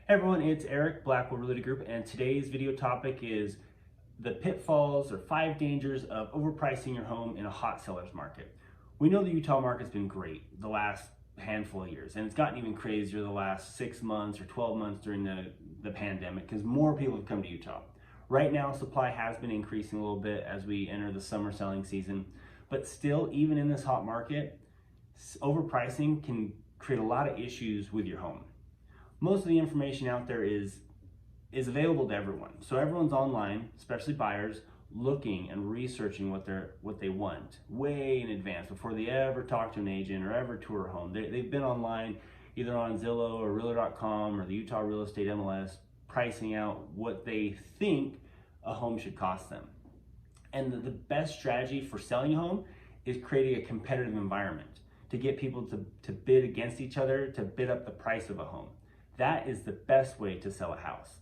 Hey everyone, it's Eric, Blackwood Realty Group, and today's video topic is the pitfalls or 5 dangers of overpricing your home in a hot seller's market. We know the Utah market's been great the last handful of years, and it's gotten even crazier the last 6 months or 12 months during the pandemic because more people have come to Utah. Right now, supply has been increasing a little bit as we enter the summer selling season, but still, even in this hot market, overpricing can create a lot of issues with your home. Most of the information out there is available to everyone. So everyone's online, especially buyers, looking and researching what they want way in advance before they ever talk to an agent or ever tour a home. They've been online either on Zillow or Realtor.com or the Utah Real Estate MLS pricing out what they think a home should cost them. And the best strategy for selling a home is creating a competitive environment to get people to bid against each other, to bid up the price of a home. That is the best way to sell a house.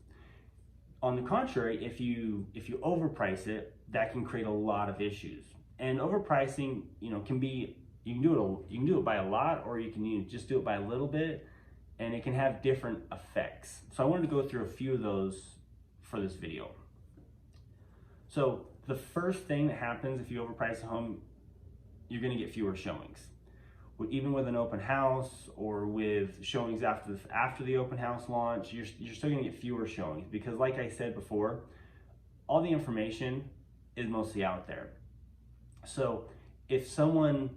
On the contrary, if you overprice it, that can create a lot of issues. And overpricing, can be, you can do it by a lot, or you can just do it by a little bit, and it can have different effects. So I wanted to go through a few of those for this video. So the first thing that happens if you overprice a home, you're going to get fewer showings. Even with an open house or with showings after the open house launch, you're still going to get fewer showings because, like I said before, all the information is mostly out there. So if someone,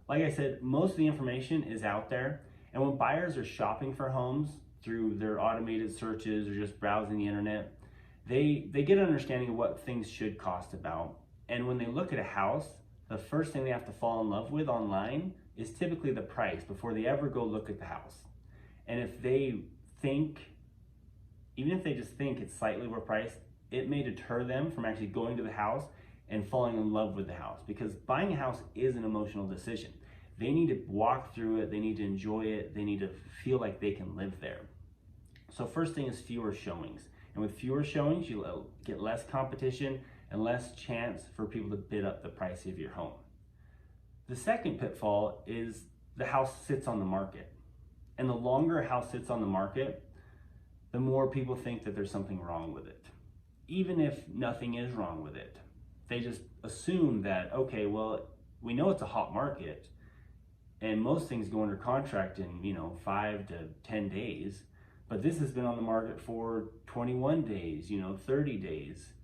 like I said, most of the information is out there, and when buyers are shopping for homes through their automated searches or just browsing the internet, they get an understanding of what things should cost about. And when they look at a house, the first thing they have to fall in love with online is typically the price before they ever go look at the house. And if they think, even if they just think it's slightly overpriced, it may deter them from actually going to the house and falling in love with the house, because buying a house is an emotional decision. They need to walk through it, they need to enjoy it, they need to feel like they can live there. So first thing is fewer showings. And with fewer showings, you'll get less competition and less chance for people to bid up the price of your home. The second pitfall is the house sits on the market. And the longer a house sits on the market, the more people think that there's something wrong with it. Even if nothing is wrong with it. They just assume that, okay, well, we know it's a hot market and most things go under contract in 5 to 10 days, but this has been on the market for 21 days, 30 days.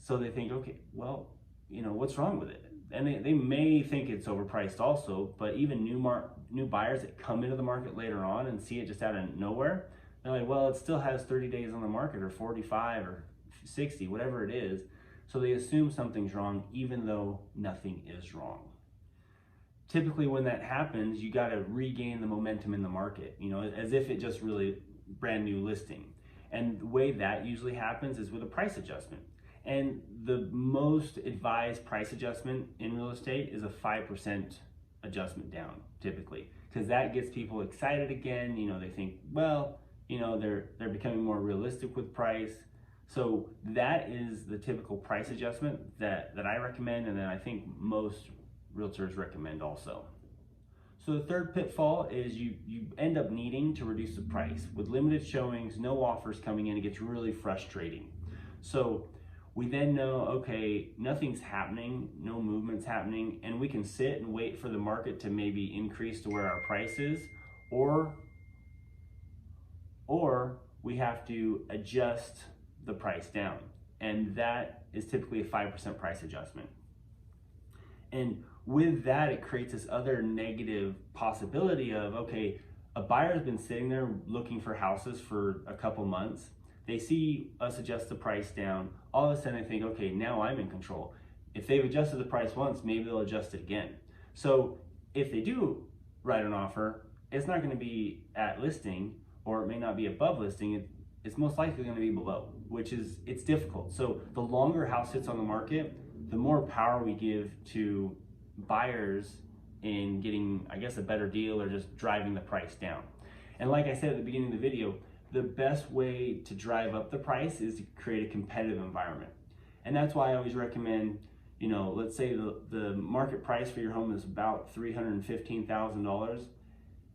So they think, okay, well, what's wrong with it? And they may think it's overpriced also, but even new buyers that come into the market later on and see it just out of nowhere, they're like, well, it still has 30 days on the market or 45 or 60, whatever it is. So they assume something's wrong even though nothing is wrong. Typically when that happens, you got to regain the momentum in the market, as if it just really brand new listing. And the way that usually happens is with a price adjustment. And the most advised price adjustment in real estate is a 5% adjustment down, typically, because that gets people excited again. They think, well, they're becoming more realistic with price. So that is the typical price adjustment that I recommend, and then I think most realtors recommend also. So the third pitfall is you end up needing to reduce the price. With limited showings, no offers coming in, it gets really frustrating. So we then know, okay, nothing's happening, no movement's happening, and we can sit and wait for the market to maybe increase to where our price is, or we have to adjust the price down. And that is typically a 5% price adjustment. And with that, it creates this other negative possibility of, okay, a buyer's been sitting there looking for houses for a couple months. They see us adjust the price down. All of a sudden, I think, okay, now I'm in control. If they've adjusted the price once, maybe they'll adjust it again. So if they do write an offer, it's not going to be at listing, or it may not be above listing. It's most likely going to be below, it's difficult. So the longer a house sits on the market, the more power we give to buyers in getting, I guess, a better deal or just driving the price down. And like I said at the beginning of the video, the best way to drive up the price is to create a competitive environment. And that's why I always recommend, let's say the market price for your home is about $315,000.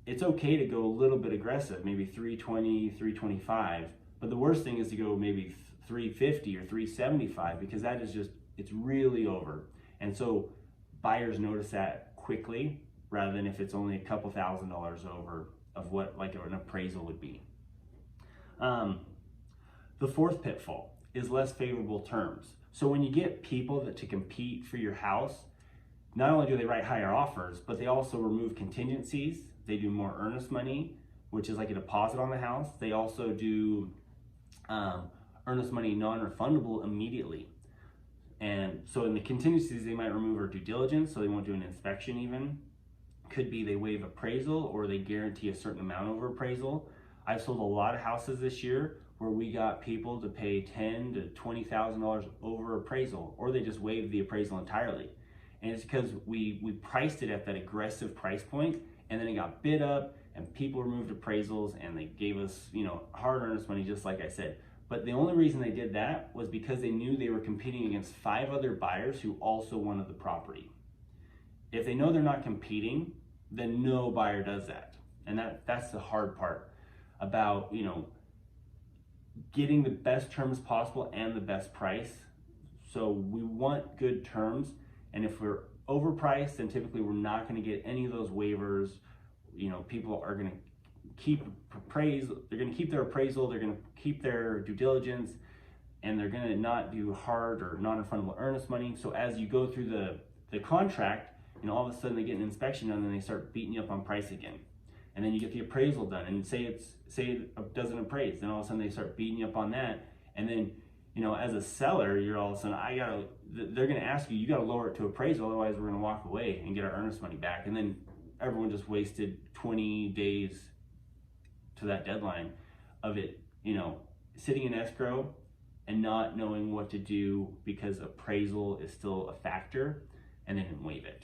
it's okay to go a little bit aggressive, maybe 320, 325, but the worst thing is to go maybe 350 or 375, because that is just, it's really over. And so buyers notice that quickly, rather than if it's only a couple $1,000s over of what like an appraisal would be. The fourth pitfall is less favorable terms. So when you get people to compete for your house, not only do they write higher offers, but they also remove contingencies. They do more earnest money, which is like a deposit on the house. They also do earnest money non-refundable immediately. And so in the contingencies, they might remove our due diligence, so they won't do an inspection even. Could be they waive appraisal, or they guarantee a certain amount over appraisal. I've sold a lot of houses this year where we got people to pay $10,000 to $20,000 over appraisal, or they just waived the appraisal entirely. And it's because we priced it at that aggressive price point, and then it got bid up, and people removed appraisals, and they gave us, hard earnest money, just like I said. But the only reason they did that was because they knew they were competing against 5 other buyers who also wanted the property. If they know they're not competing, then no buyer does that. And that's the hard part about, getting the best terms possible and the best price. So we want good terms, and if we're overpriced, then typically we're not going to get any of those waivers. People are going to keep appraisal, they're going to keep their appraisal, they're going to keep their due diligence, and they're going to not do hard or non-refundable earnest money. So as you go through the contract, all of a sudden they get an inspection done, and they start beating you up on price again. And then you get the appraisal done, and say it doesn't appraise, then all of a sudden they start beating you up on that. And then, as a seller, you're all of a sudden, they're going to ask you, you got to lower it to appraisal, otherwise we're going to walk away and get our earnest money back. And then everyone just wasted 20 days to that deadline of it, sitting in escrow and not knowing what to do because appraisal is still a factor, and then waive it.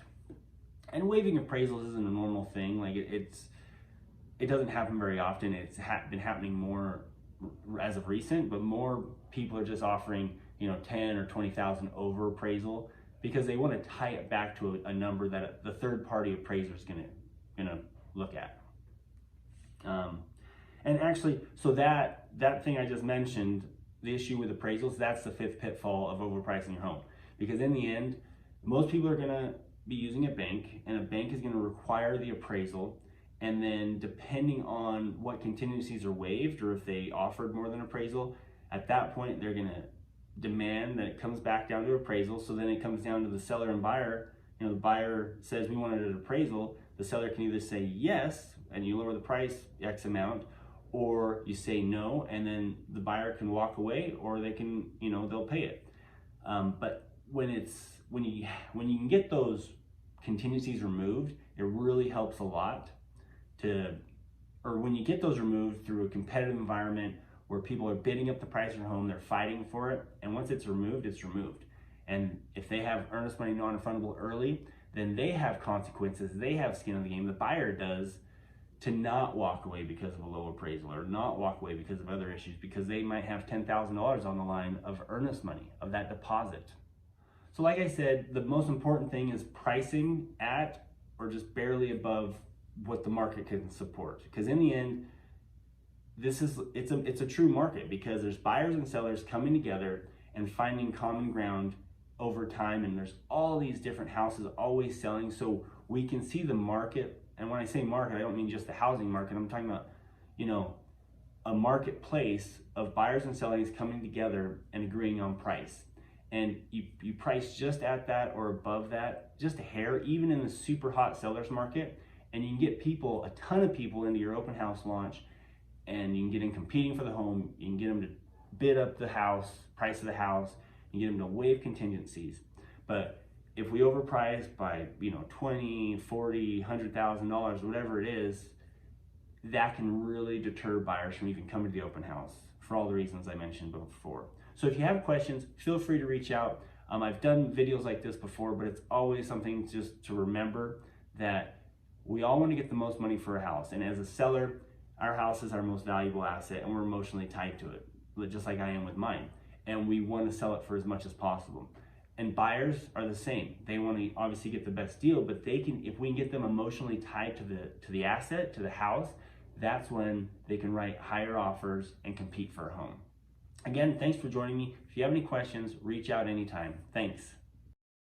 And waiving appraisals isn't a normal thing. Like it doesn't happen very often. It's been happening more as of recent, but more people are just offering 10 or 20,000 over appraisal because they want to tie it back to a number that the third party appraiser is gonna look at. And actually, so that thing I just mentioned, the issue with appraisals, that's the 5th pitfall of overpricing your home. Because in the end, most people are gonna be using a bank, and a bank is gonna require the appraisal. And then depending on what contingencies are waived, or if they offered more than appraisal, at that point they're gonna demand that it comes back down to appraisal. So then it comes down to the seller and buyer. The buyer says we wanted an appraisal. The seller can either say yes, and you lower the price X amount, or you say no, and then the buyer can walk away, or they can, they'll pay it. But when you can get those contingencies removed, it really helps a lot. When you get those removed through a competitive environment where people are bidding up the price of your home, they're fighting for it, and once it's removed, it's removed. And if they have earnest money non-refundable early, then they have consequences, they have skin in the game, the buyer does, to not walk away because of a low appraisal, or not walk away because of other issues, because they might have $10,000 on the line of earnest money, of that deposit. So like I said, the most important thing is pricing at or just barely above what the market can support. Because in the end, it's a true market, because there's buyers and sellers coming together and finding common ground over time, and there's all these different houses always selling, so we can see the market. And when I say market, I don't mean just the housing market. I'm talking about, a marketplace of buyers and sellers coming together and agreeing on price. And you price just at that or above that, just a hair, even in the super hot sellers market, and you can get a ton of people into your open house launch, and you can get them competing for the home. You can get them to bid up the price of the house, and get them to waive contingencies. But if we overprice by $20,000, $40,000, $100,000, whatever it is, that can really deter buyers from even coming to the open house for all the reasons I mentioned before. So if you have questions, feel free to reach out. I've done videos like this before, but it's always something just to remember that we all want to get the most money for a house. And as a seller, our house is our most valuable asset, and we're emotionally tied to it, just like I am with mine. And we want to sell it for as much as possible. And buyers are the same. They want to obviously get the best deal, but they can, if we can get them emotionally tied to the asset, to the house, that's when they can write higher offers and compete for a home. Again, thanks for joining me. If you have any questions, reach out anytime. Thanks.